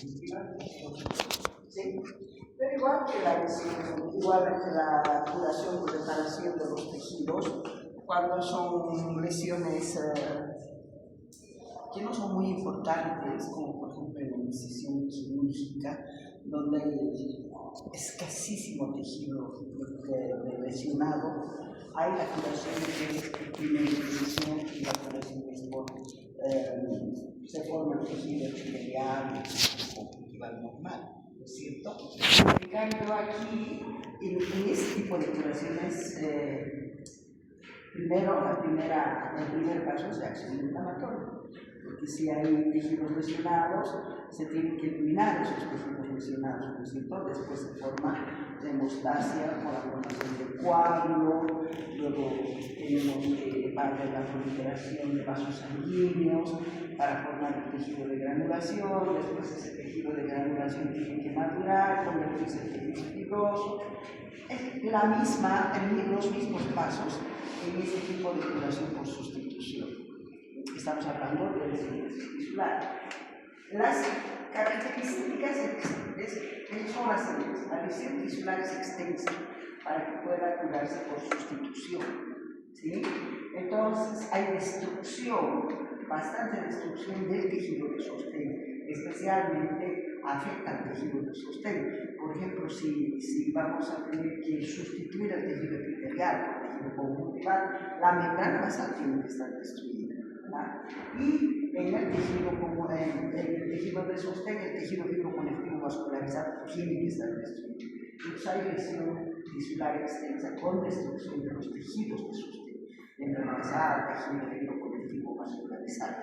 definitiva. ¿Sí? Pero igual que la curación o reparación de los tejidos, cuando son lesiones que no son muy importantes, como por ejemplo en la incisión quirúrgica, donde hay escasísimo tejido lesionado, hay la curación que es primera incisión y la curación que es por se forma el tejido epitelial conjuntival normal, ¿no es cierto? En cambio aquí, en este tipo de curaciones, primero, el primer paso es la acción inflamatoria, porque si hay tejidos lesionados, se tienen que eliminar esos tejidos lesionados, ¿no es cierto? Después se forma la hemostasia con la formación de coágulo, luego tenemos parte de la proliferación de vasos sanguíneos para formar el tejido de granulación, después ese tejido de granulación tiene que madurar, convertirse en tejido fibroso. Es los mismos pasos en este tipo de curación por sustitución. Estamos hablando de lesión tisular. Las características son las siguientes. La lesión tisular es extensa para que pueda curarse por sustitución, ¿sí? Entonces hay destrucción, bastante destrucción del tejido de sostén, especialmente afecta al tejido de sostén. Por ejemplo, si vamos a tener que sustituir el tejido epitelial por tejido conjuntival, la membrana basal tiene que estar destruida, ¿verdad? Y en el tejido de sostén, el tejido fibroconectivo vascularizado tiene que estar destruido. Entonces hay lesión tisular extensa con destrucción de los tejidos de sostén, membrana basal, tejido fibroconectivo vascularizado.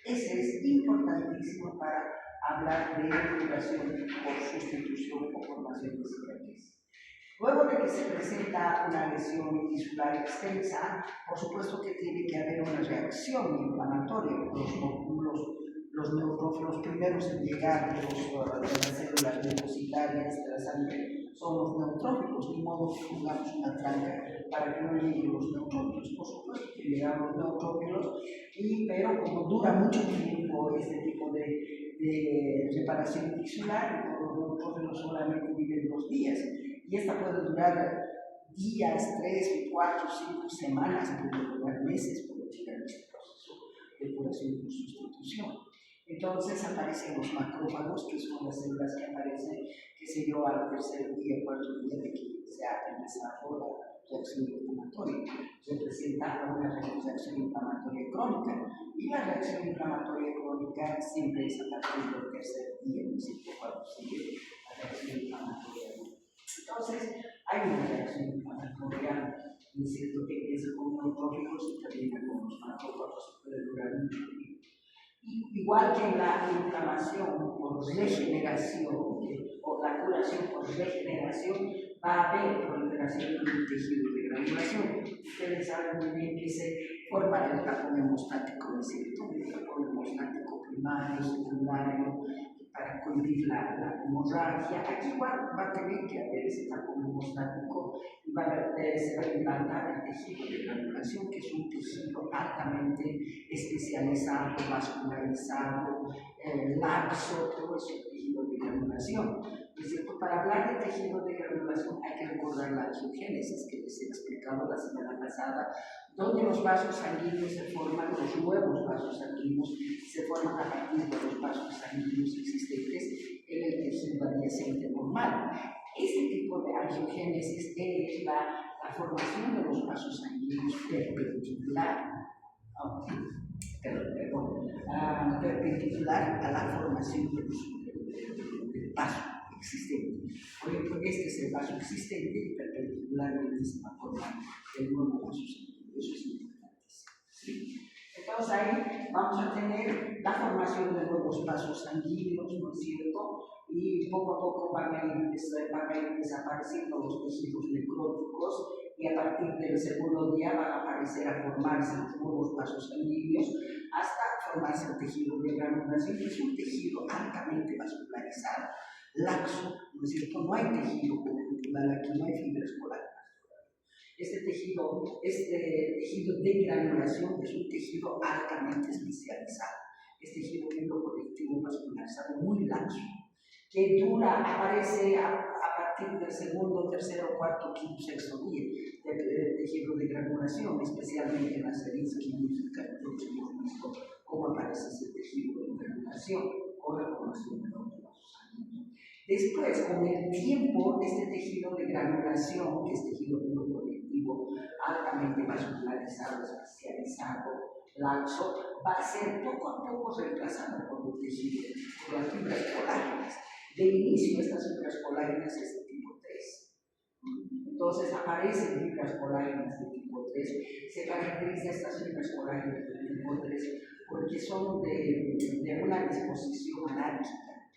Ese es importantísimo para hablar de curación por sustitución o formación de cicatriz. Luego de que se presenta una lesión tisular extensa, por supuesto que tiene que haber una reacción inflamatoria. Los neutrófilos primeros en llegar de las células leucocitarias de la sangre son los neutrófilos, de modo que pongamos una tranca para que no lleguen los neutrófilos. Por supuesto que llegan los neutrófilos, pero como dura mucho tiempo este tipo de reparación tisular, los neutrófilos solamente viven 2 días, y esta puede durar días, 3, 4, 5 semanas, puede durar meses, puede llegar este proceso de curación por sustitución. Entonces aparecen los macrófagos, que son las células que aparecen, qué sé yo, al tercer día, cuarto día de que se ha empezado la reacción inflamatoria. Representa una reacción inflamatoria crónica, y la reacción inflamatoria crónica siempre es a partir del tercer día, no sé cuándo sigue la reacción inflamatoria. Entonces, hay una reacción inflamatoria, ¿no es cierto?, que empieza con neutrófilos y termina con los macrófagos, puede durar mucho tiempo. Igual que en la inflamación por regeneración o la curación por regeneración, va a haber proliferación de un tejido de granulación. Ustedes saben muy bien que se forma el tapón hemostático, ¿no es cierto? El tapón hemostático primario, secundario, para cohibir la hemorragia. Aquí igual va a tener que haber ese tapón hemostático y se va a implantar el tejido de granulación, que es un tejido altamente especializado, vascularizado, laxo, todo ese tejido de granulación. Es decir, para hablar de tejido de granulación hay que recordar la angiogénesis que les he explicado la semana pasada, donde los vasos sanguíneos se forman, los nuevos vasos sanguíneos se forman a partir de los vasos sanguíneos existentes en el tejido adyacente normal. Este tipo de angiogénesis es la formación de los vasos sanguíneos perpendicular, perpendicular a la formación del vaso existente. Por ejemplo, este es el vaso existente y perpendicularmente se va a formar el nuevo vaso sanguíneo. Eso es importantísimo, ¿sí? Entonces ahí vamos a tener la formación de nuevos vasos sanguíneos, ¿no es cierto? Y poco a poco van a ir desapareciendo los tejidos necróticos, y a partir del segundo día van a aparecer a formarse los nuevos vasos sanguíneos hasta formarse el tejido de granulación, que es un tejido altamente vascularizado, laxo, ¿no es cierto? No hay tejido conjuntival aquí, no hay fibras polares. Este tejido de granulación es un tejido altamente especializado, es tejido fibroconectivo vascularizado muy laxo. que aparece a partir del segundo, tercero, cuarto, quinto, sexto día del tejido de granulación, especialmente en las heridas quirúrgicas, cómo aparece ese tejido de granulación con la formación de los vasos sanguíneos. Después, con el tiempo, este tejido de granulación, que es tejido conectivo altamente vascularizado, especializado, laxo, va a ser poco a poco reemplazado por un tejido, por las fibras colágenas. De inicio, estas fibras colágenas es de tipo 3. Entonces aparecen fibras colágenas de tipo 3. Se caracteriza estas fibras colágenas de tipo 3 porque son de una disposición anárquica,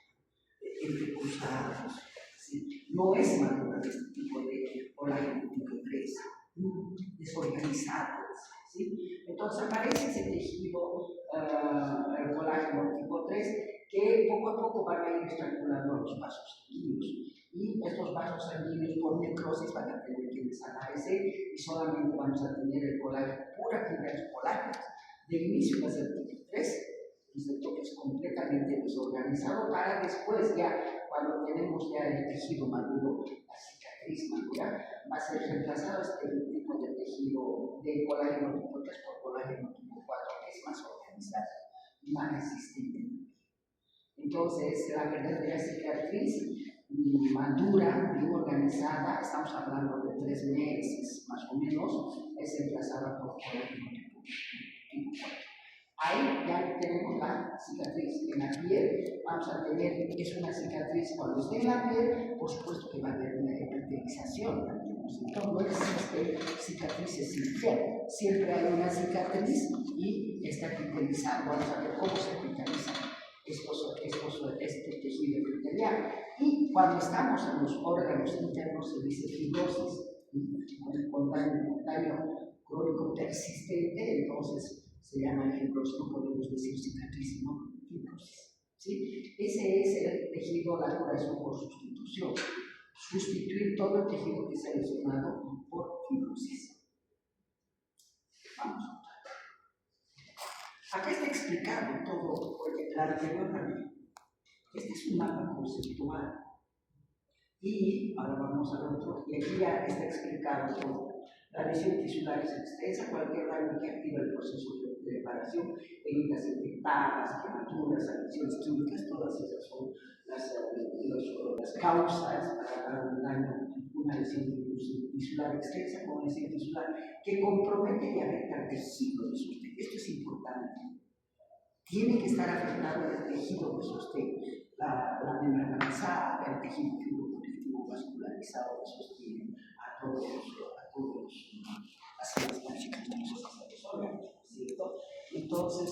entre cruzados. ¿Sí? No es madura este tipo de colágeno tipo 3, desorganizado. ¿Sí? Entonces aparece ese tejido, el colágeno tipo 3, que poco a poco van a ir estrangulando los vasos sanguíneos. Y estos vasos sanguíneos por necrosis van a tener que desaparecer y solamente vamos a tener el colágeno, pura fibras colágenas. De inicio va a ser tipo 3, que es completamente desorganizado, para después ya, cuando tenemos ya el tejido maduro, la cicatriz madura, va a ser reemplazado este tipo de tejido de colágeno tipo 3 por colágeno tipo 4, que es más organizado y más resistente. Entonces, la verdadera cicatriz madura, bien organizada, estamos hablando de 3 meses más o menos, es reemplazada por colágeno tipo 4. Ahí ya tenemos la cicatriz en la piel. Vamos a tener, es una cicatriz cuando esté en la piel, por supuesto que va a haber una epitelización. Entonces, no existe cicatrices sin piel. Siempre hay una cicatriz y está epitelizada. Vamos a ver cómo se epiteliza este tejido epitelial. Y cuando estamos en los órganos internos se dice fibrosis, con daño crónico persistente, entonces se llama fibrosis, no podemos decir cicatriz, sino fibrosis. ¿Sí? Ese es el tejido, la curación por sustitución. Sustituir todo el tejido que se ha lesionado por fibrosis. Vamos. Acá está explicado todo, porque la anterior también. Este es un mapa conceptual. Y ahora vamos al otro, y aquí ya está explicado todo. La lesión tisular es extensa, cualquier daño que activa el proceso de reparación, heridas infectadas, quemaduras, agresiones químicas, todas esas son las causas para un daño, una lesión tisular extensa, como lesión tisular, que compromete y afecta al tejido de sostén. Esto es importante. Tiene que estar afectado el tejido de sostén, la membrana basal, el tejido fibroconectivo vascularizado que sostiene a todos las características de los órganos, ¿cierto? Entonces,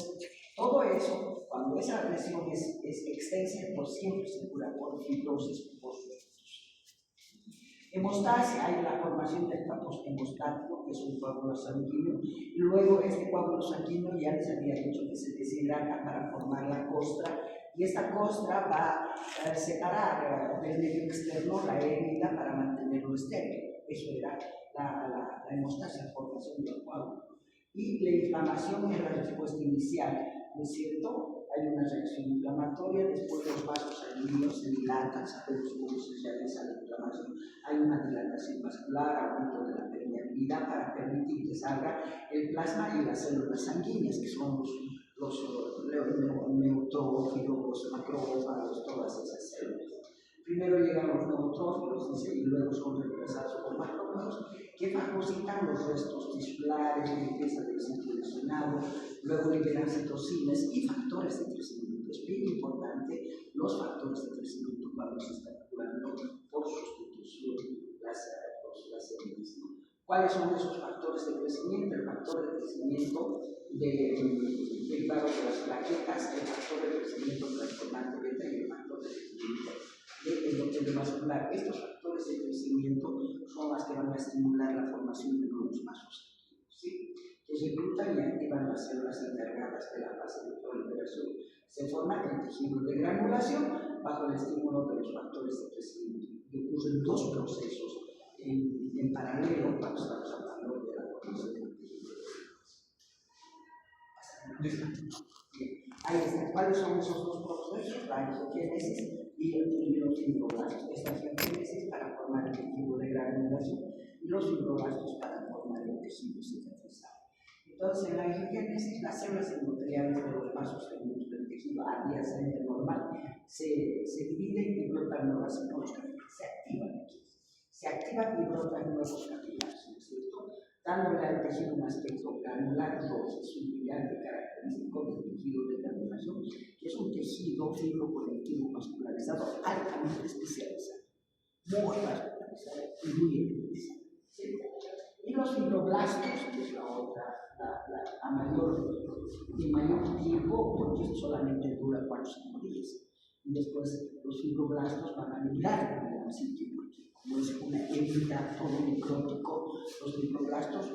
todo eso, cuando esa lesión es extensa, pues siempre se cura por fibrosis, por sustitución. Hemostasia, hay la formación del tapos hemostático, que es un coágulo sanguíneo, y luego este coágulo sanguíneo ya les había dicho que se deshidrata para formar la costra, y esta costra va a separar del medio externo la herida para mantenerlo estéril. Eso era la hemostasia, la formación del coágulo. Y la inflamación es la respuesta inicial, ¿no es cierto? Hay una reacción inflamatoria, después los vasos sanguíneos se dilatan, sabemos cómo se realiza la inflamación. Hay una dilatación vascular, aumento de la permeabilidad para permitir que salga el plasma y las células sanguíneas, que son los neutrófilos, los macrófagos, todas esas células. Primero llegan los neutrófilos y luego son reemplazados por macrófagos que fagocitan los restos tisulares, limpieza del sitio lesionado, luego liberan citocinas y factores de crecimiento. Es bien importante los factores de crecimiento cuando se está curando por sustitución las heridas, ¿no? ¿Cuáles son esos factores de crecimiento? El factor de crecimiento derivado de las plaquetas, el factor de crecimiento transformante beta y el factor de crecimiento endovascular. Estos factores de crecimiento son las que van a estimular la formación de nuevos vasos sanguíneos, ¿sí? Que reclutan y activan las células encargadas de la fase de proliferación. Se forma el tejido de granulación bajo el estímulo de los factores de crecimiento. Y ocurren dos procesos en paralelo cuando estamos hablando de la formación del tejido de granulación. Ahí está. ¿Cuáles son esos dos procesos? procesos, la angiogénesis y los fibroblastos. Esta angiogénesis para formar el tejido de granulación y los fibroblastos para formar el tejido cicatrizado. Entonces, en la angiogénesis, las células endoteliales de los vasos sanguíneos del tejido adyacente normal se dividen y brotan nuevas células capilares, se activan aquí. Se activan y brotan nuevos capilares, ¿no es cierto? Dándole al tejido un aspecto granular rojizo y brillante característico del tejido de granulación, que es un tejido fibroconectivo vascularizado altamente especializado, muy vascularizado y muy especializado. ¿Sí? Y los fibroblastos, que es la otra, a mayor tiempo, porque esto solamente dura 4 o 5 días. Y después los fibroblastos van a migrar en el sitio, porque como es una herida todo micrótico, los fibroblastos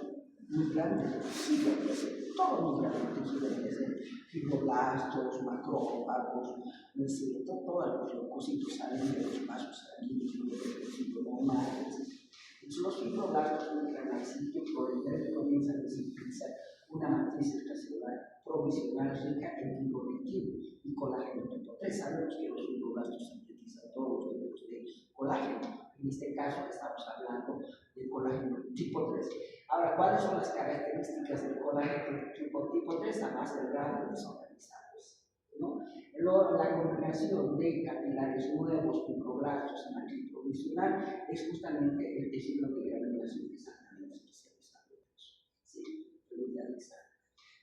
migran del tejido, todo migra del tejido, desde fibroblastos, macrófagos, ¿no es cierto? Todos los leucocitos salen de los vasos sanguíneos, del tejido normal, etc. Entonces, los fibroblastos migran al sitio por el que comienzan a sintetizar una matriz extracelular provisional rica en fibronectina y colágeno tipo 3. Sabemos que los fibroblastos sintetizan todos los tipos de colágeno. En este caso, estamos hablando de colágeno tipo 3. Ahora, ¿cuáles son las características del colágeno tipo 3? A más delgado y desorganizados, ¿no? La combinación de capilares nuevos, fibroblastos y matriz provisional es justamente el tejido de granulación que es altamente especializado. ¿Sí?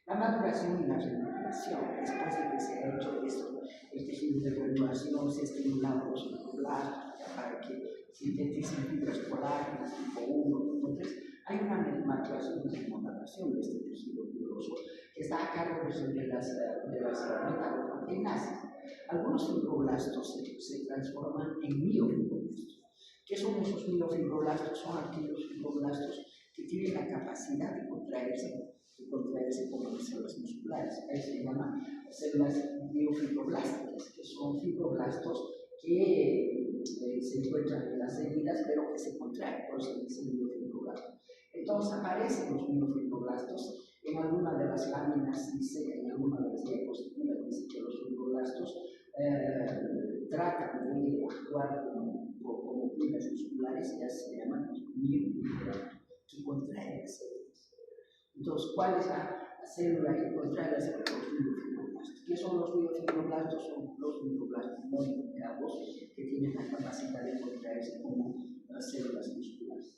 La maduración y la regeneración, después de que se ha hecho esto, el tejido de granulación se ha estimulado los fibroblastos para que sinteticen fibras colágenas tipo 1, tipo 3. Hay una maduración y remodelación de este tejido fibroso que está a cargo de las metaloproteínas. Algunos fibroblastos se transforman en miofibroblastos. ¿Qué son esos miofibroblastos? Son aquellos fibroblastos que tienen la capacidad de contraerse como las células musculares. Ahí se llaman células miofibroblásticas, que son fibroblastos que se encuentran en las heridas, pero que se contraen, por eso dicen miofibroblastos. Entonces aparecen los miofibroblastos en alguna de las láminas, dice, en alguna de las diapositivas, dice que los fibroblastos tratan de actuar como fibras musculares, ya se llaman los miofibroblastos, que contraen las células. Entonces, ¿cuál es la célula que contrae las células? Los miofibroblastos. ¿Qué son los miofibroblastos? Son los fibroblastos modificados que tienen la capacidad de contraerse como las células musculares.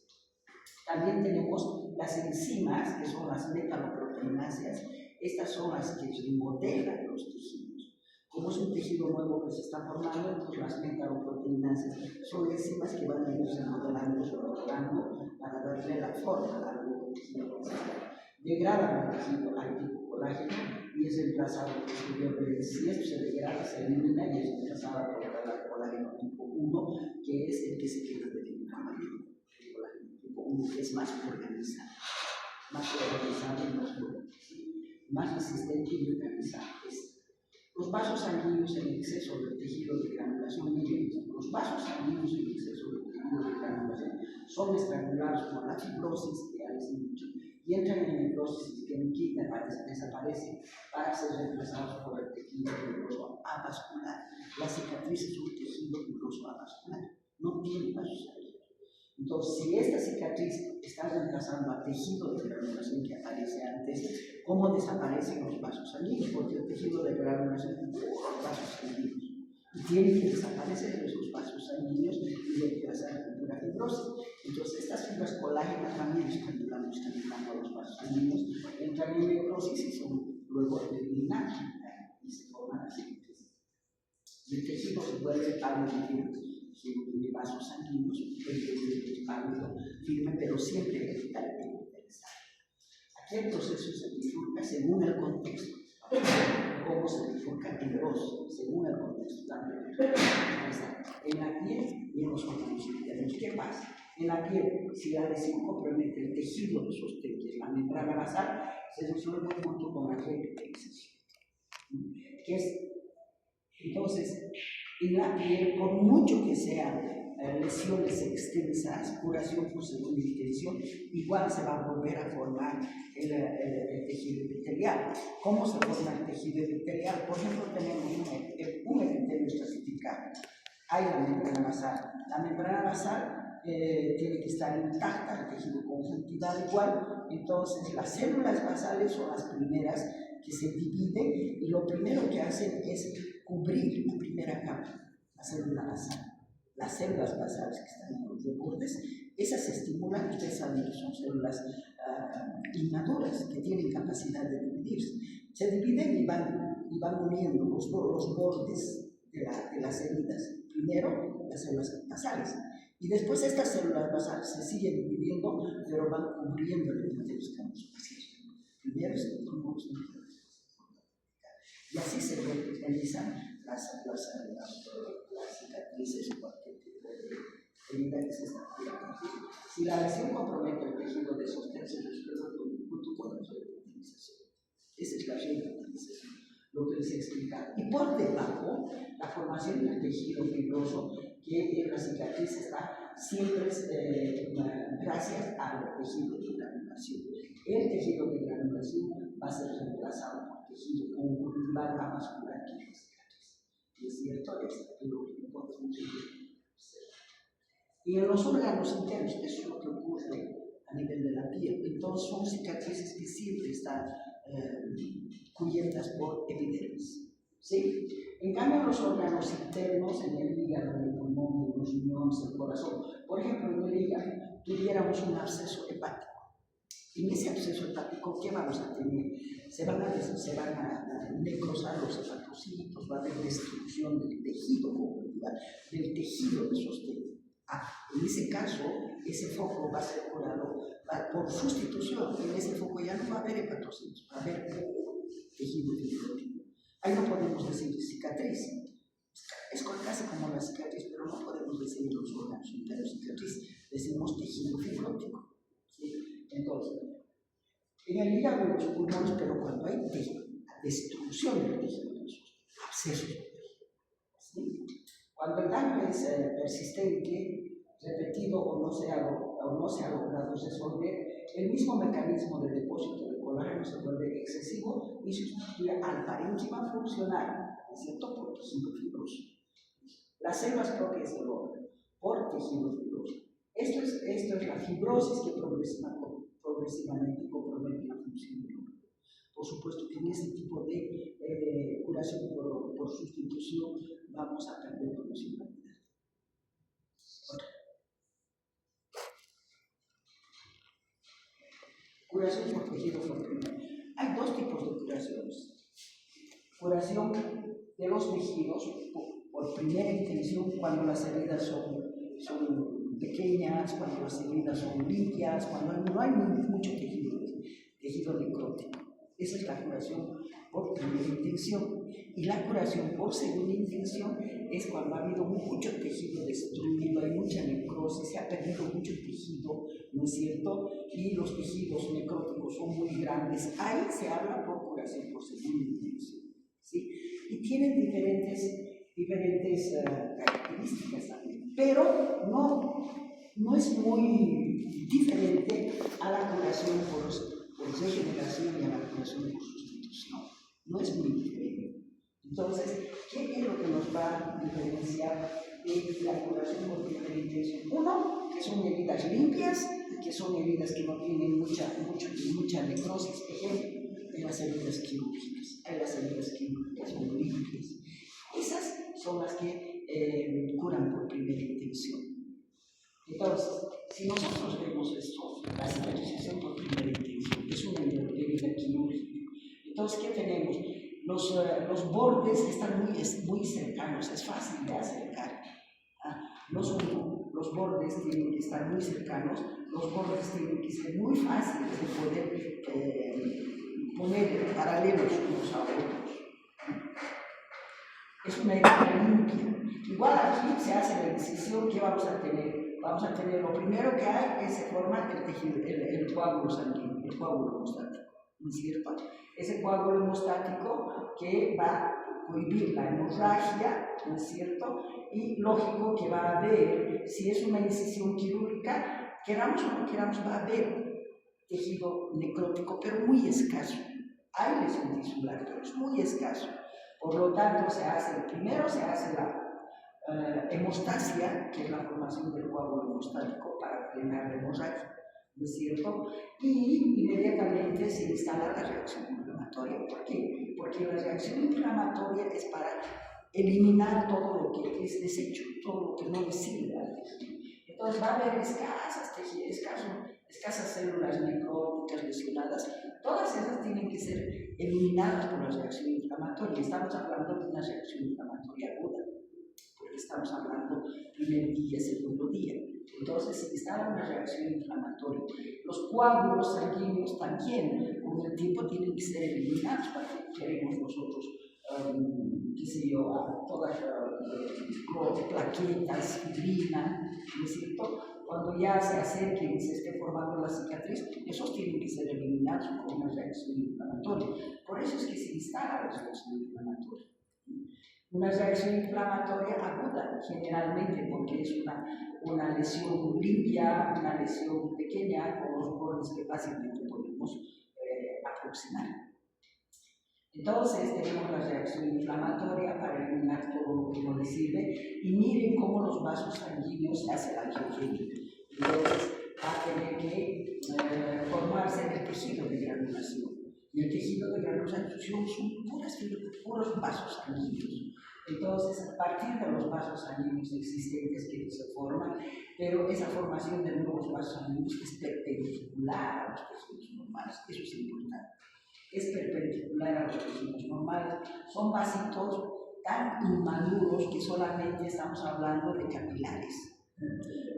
También tenemos las enzimas, que son las metaloproteináceas. Estas son las que remodelan los tejidos. Como es un tejido nuevo que se está formando, entonces las metaloproteináceas son enzimas que van a ir remodelando para darle la forma al nuevo tejido. Degradan el tejido al tipo colágeno y es reemplazado posteriormente. Si esto se degrada, se elimina y es reemplazado por el colágeno tipo 1, que es el que se queda definitivamente. El colágeno tipo 1 que es más organizado y más fuerte, más resistente y organizado. Los vasos sanguíneos en exceso del tejido de granulación, los vasos sanguíneos en exceso del tejido de granulación son estrangulados por la fibrosis, que ya les he dicho, y entran en necrosis que desaparecen para ser reemplazados por el tejido fibroso avascular. La cicatriz es un tejido fibroso avascular, no tiene vasos sanguíneos. Entonces, si esta cicatriz está reemplazando al tejido de granulación que aparece antes, ¿cómo desaparecen los vasos sanguíneos? Porque el tejido de granulación tiene puros vasos sanguíneos. Y tiene que desaparecer esos vasos sanguíneos y reemplazar con pura fibrosis. Entonces, estas fibras colágenas también están estimulando a los vasos sanguíneos, entran en necrosis y son luego eliminados y se forman las cicatrices. Y el tejido se vuelve pálido de vasos sanguíneos, es pálido, firme, pero siempre verticalmente interesado. Aquí el proceso se bifurca según el contexto. Cómo se bifurca en dos, según el contexto. En la piel y en los órganos internos. ¿Qué pasa? En la piel, si la lesión compromete el tejido de sostén, que es la membrana basal, se resuelve junto con la revitalización. Entonces, en la piel, por mucho que sean lesiones extensas, curación por segunda intención, igual se va a volver a formar el tejido epitelial. ¿Cómo se forma el tejido epitelial? Por ejemplo, tenemos un epitelio quirúrgica, hay la membrana basal. La membrana basal tiene que estar intacta, el tejido conjuntival igual, entonces las células basales son las primeras que se dividen y lo primero que hacen es cubrir la primera capa, la célula basal. Las células basales que están en los bordes, esas se estimulan, ustedes saben que son células inmaduras que tienen capacidad de dividirse. Se dividen y van uniendo los bordes de las células. Primero las células basales y después estas células basales se siguen dividiendo, pero van cubriendo el límite de los campos espaciales. Primero se toman los núcleos y así se realizan las cicatrices o cualquier tipo de herida que se está curando. Si la lesión compromete el tejido de sostén, se resuelve junto con la reutilización. Esa es la reutilización, lo que les he explicado. Y por debajo, la formación del tejido fibroso, que en la cicatriz está siempre gracias al tejido de granulación. El tejido de granulación va a ser reemplazado por tejido conjuntival avascular que es la cicatriz. Y es cierto, es lo que podemos decir. Y en los órganos internos, eso es lo que ocurre a nivel de la piel. Entonces son cicatrices que siempre están cubiertas por epidermis. ¿Sí? En cambio, los órganos internos, en el hígado, en el pulmón, en los riñones, el corazón, por ejemplo, en el hígado, tuviéramos un absceso hepático. En ese absceso hepático, ¿qué vamos a tener? Se van a necrosar los hepatocitos, va a haber destrucción del tejido conjuntival, del tejido de sostén. En ese caso, ese foco va a ser curado por sustitución. En ese foco ya no va a haber hepatocitos, va a haber tejido fibroso. Ahí no podemos decir cicatriz. Es casi como la cicatriz, pero no podemos decir en los órganos internos cicatriz, decimos tejido fibrótico. ¿Sí? Entonces, en el hígado y los pulmones, pero cuando hay destrucción del tejido, abscesos del tejido. ¿Sí? Cuando el daño es persistente, repetido o no se ha logrado resolver, el mismo mecanismo de depósito de colágeno se vuelve excesivo y sustituye al parénquima funcional, ¿cierto?, por tejido fibroso. Las células propias del órgano, por tejido fibroso. Esto es la fibrosis que progresivamente compromete la función del órgano. Por supuesto que en ese tipo de curación por sustitución vamos a perder funcionalidad. Curación por tejido fibroso. Hay dos tipos de curaciones. Curación de los tejidos por primera intención cuando las heridas son pequeñas, cuando las heridas son limpias, cuando no hay mucho tejido necrótico. Esa es la curación por primera intención. Y la curación por segunda intención es cuando ha habido mucho tejido destruido, hay mucha necrosis, se ha perdido mucho tejido, ¿no es cierto? Y los tejidos necróticos son muy grandes. Ahí se habla por curación por segunda intención. ¿Sí? Y tienen diferentes características también. Pero no es muy diferente a la curación por regeneración y a la curación por sustitución. No es muy diferente. Entonces, ¿qué es lo que nos va a diferenciar de la curación por primera intención? Uno, que son heridas limpias, que son heridas que no tienen mucha necrosis. Ejemplo, de las heridas quirúrgicas. Hay las heridas quirúrgicas muy limpias. Esas son las que curan por primera intención. Entonces, si nosotros vemos esto, la cicatrización por primera intención es una herida quirúrgica. Entonces, ¿qué tenemos? Los bordes están muy cercanos, es fácil de acercar. Los bordes tienen que estar muy cercanos, los bordes tienen que ser muy fáciles de poder poner paralelos unos a otros. Es una herida limpia. Igual aquí se hace la incisión, ¿qué vamos a tener? Vamos a tener lo primero que hay que se forma el tejido, el coágulo sanguíneo, el coágulo hemostático, ¿no es cierto? Ese coágulo hemostático que va a cohibir la hemorragia, ¿no es cierto? Y lógico que va a haber, si es una incisión quirúrgica, queramos o no queramos, va a haber tejido necrótico, pero muy escaso. Hay lesión tisular, pero es muy escaso. Por lo tanto, primero se hace hemostasia, que es la formación del coágulo hemostático para frenar la hemorragia, ¿no es cierto? Y inmediatamente se instala la reacción inflamatoria. ¿Por qué? Porque la reacción inflamatoria es para eliminar todo lo que es desecho, todo lo que no le sirve al tejido. Entonces va a haber escasas células necróticas lesionadas, todas esas tienen que ser eliminadas por la reacción inflamatoria. Estamos hablando de una reacción inflamatoria aguda, porque estamos hablando primer día, segundo día. Entonces se instala una reacción inflamatoria. Los coágulos sanguíneos también con el tiempo tienen que ser eliminados para que queremos nosotros, qué sé yo, todas las plaquetas, fibrina, ¿no es cierto? Cuando ya se acerque y se esté formando la cicatriz, esos tienen que ser eliminados con una reacción inflamatoria. Por eso es que se instala la reacción inflamatoria. Una reacción inflamatoria aguda, generalmente, porque es una lesión limpia, una lesión pequeña, con los bordes que fácilmente podemos aproximar. Entonces, tenemos la reacción inflamatoria para eliminar todo lo que no le sirve, y miren cómo los vasos sanguíneos se hacen angiogénicos. Entonces, va a tener que formarse el tejido de granulación. Y el tejido de granulación son puros vasos sanguíneos. Entonces, a partir de los vasos sanguíneos existentes que se forman, pero esa formación de nuevos vasos sanguíneos es perpendicular a los tejidos normales, eso es importante. Es perpendicular a los tejidos normales. Son vasitos tan inmaduros que solamente estamos hablando de capilares.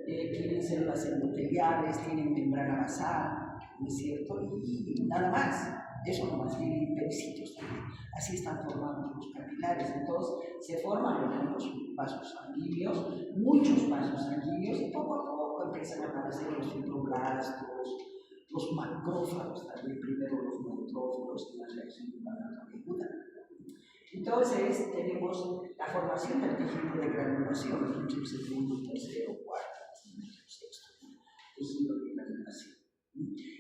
Tienen células endoteliales, tienen membrana basal, ¿no es cierto? Y nada más. Eso nomás, tienen pericitos también. Así están formados los capilares. Entonces se forman los nuevos vasos sanguíneos, muchos vasos sanguíneos, y poco a poco empiezan a aparecer los fibroblastos, los macrófagos también, primero los neutrófilos y la reacción inflamatoria aguda. Entonces tenemos la formación del tejido de granulación, el segundo, tercero, cuarto, sexto tejido de granulación.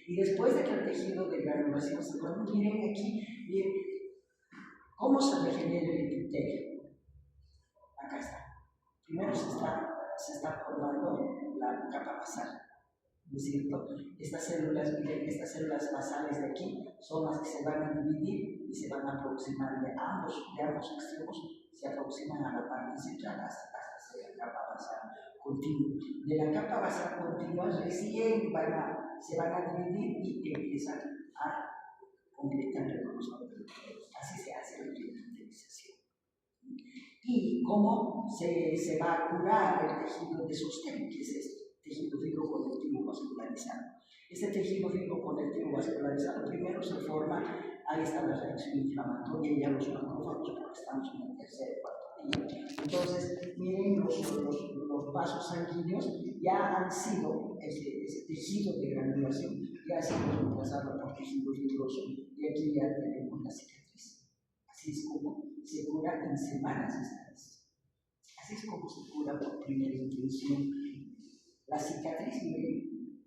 Y después de que el tejido de granulación se forma, miren aquí, miren cómo se regenera el epitelio. Acá está. Primero se está formando la capa basal, ¿no es cierto? Estas células basales de aquí son las que se van a dividir y se van a aproximar de ambos extremos, se aproximan a la parte central hasta ser la capa basal continua. De la capa basal continua recién se van a dividir y empiezan a completar el conocimiento. Así se hace la epitelización. Y cómo se va a curar el tejido de sostén, que es este tejido fibroconectivo vascularizado. Este tejido fibroconectivo vascularizado primero se forma, ahí está la reacción inflamatoria, ya los macrófagos, porque estamos en el tercer o cuarto día. Entonces, miren, los vasos sanguíneos ya han sido, ese tejido de granulación ya ha sido reemplazado por tejido fibroso, y aquí ya tenemos la cicatriz. Así es como se cura en semanas esta vez. Así es como se cura por primera intención. La cicatriz, miren,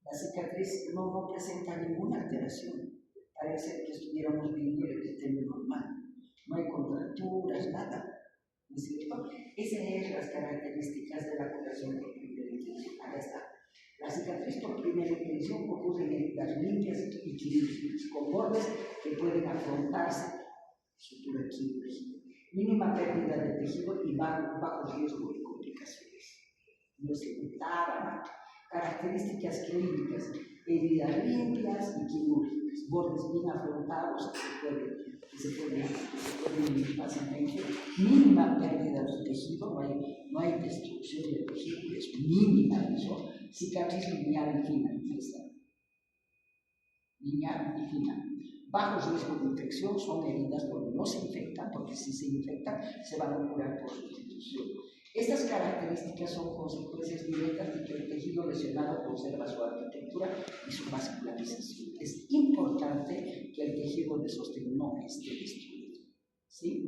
la cicatriz no presenta ninguna alteración. Parece que estuviéramos viendo el epitelio normal. No hay contracturas, nada. ¿No es cierto? Esas son las características de la curación por primera intención. Acá está. La cicatriz por primera intención ocurre en heridas limpias y quirúrgicas, con bordes que pueden afrontarse, sutura quirúrgica. Mínima pérdida de tejido y bajo riesgo de complicaciones. No se notaba. Características clínicas: heridas limpias y quirúrgicas, bordes bien afrontados que se pueden ir fácilmente. Mínima pérdida de tejido, no hay destrucción del tejido, es mínima eso. Cicatriz lineal y fina, lineal y fina. Bajo riesgo de infección, son heridas donde no se infectan, porque si se infectan se van a curar por sustitución. Estas características son consecuencias directas de que el tejido lesionado conserva su arquitectura y su vascularización. Es importante que el tejido de sostén no esté destruido, ¿sí?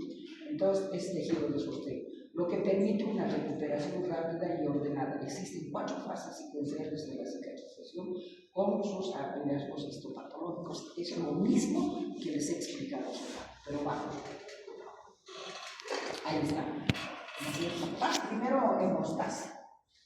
Entonces, es tejido de sostén, lo que permite una recuperación rápida y ordenada. Existen 4 fases secuenciales de la cicatrización con sus hallazgos histopatológicos. Es lo mismo que les he explicado, pero bajo. Ahí está. ¿no es cierto? Primero hemostasia,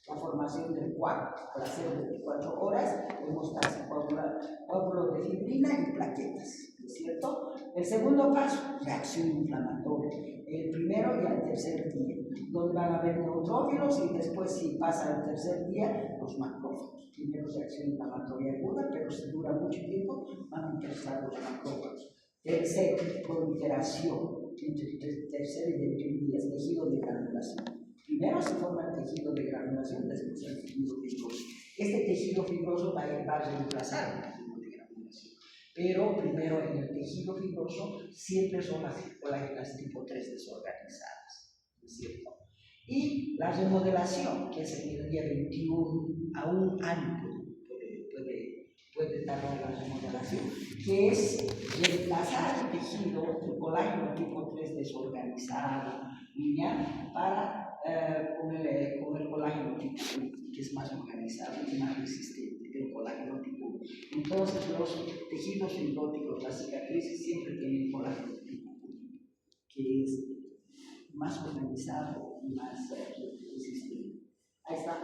la formación del coágulo, al hacer 24 horas, hemostasia, coágulos de fibrina y plaquetas, ¿no es cierto? El segundo paso, reacción inflamatoria, el primero y al tercer día, donde van a haber neutrófilos y después, si pasa el tercer día, los macrófagos. Primero reacción inflamatoria aguda, pero si dura mucho tiempo, van a ingresar los macrófagos. Tercero, proliferación, entre el tercer y 21 días, tejido de granulación. Primero se forma el tejido de granulación, después el tejido fibroso. Este tejido fibroso va a reemplazar el tejido de granulación. Pero primero en el tejido fibroso siempre son las colágenas tipo 3 desorganizadas, ¿no es cierto? Y la remodelación, que es en el día 21 a un año puede tardar la remodelación, que es reemplazar el tejido, el colágeno tipo 3 desorganizado, ¿ya? Para con el colágeno tipo 1, que es más organizado y más resistente que el colágeno tipo 1. Entonces los tejidos fibróticos, las cicatrices siempre tienen colágeno tipo 1, que es más organizado y más resistente. Ahí está,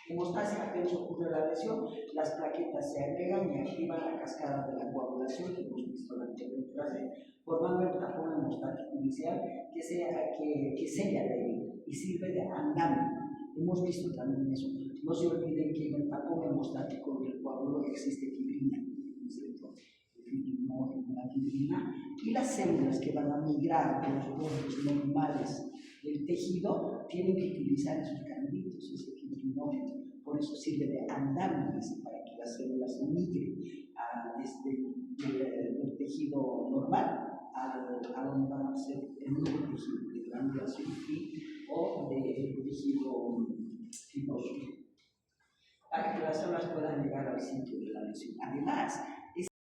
hemostasia, apenas ocurre la lesión, las plaquetas se agregan y activan la cascada de la coagulación que hemos visto en la anterior clase, formando el tapón hemostático inicial que sella la herida y sirve de andamio. Hemos visto también eso. No se olviden que en el tapón hemostático del coágulo existe fibrina, ¿no es cierto? La fibrina y las células que van a migrar de los bordes normales del tejido tienen que utilizar esos canalitos, ese fibrinómetro. Por eso sirve de andamio para que las células migren desde el tejido normal a donde van a ser el nuevo tejido de granulación o de tejido fibroso, para que las células puedan llegar al sitio de la lesión. Además,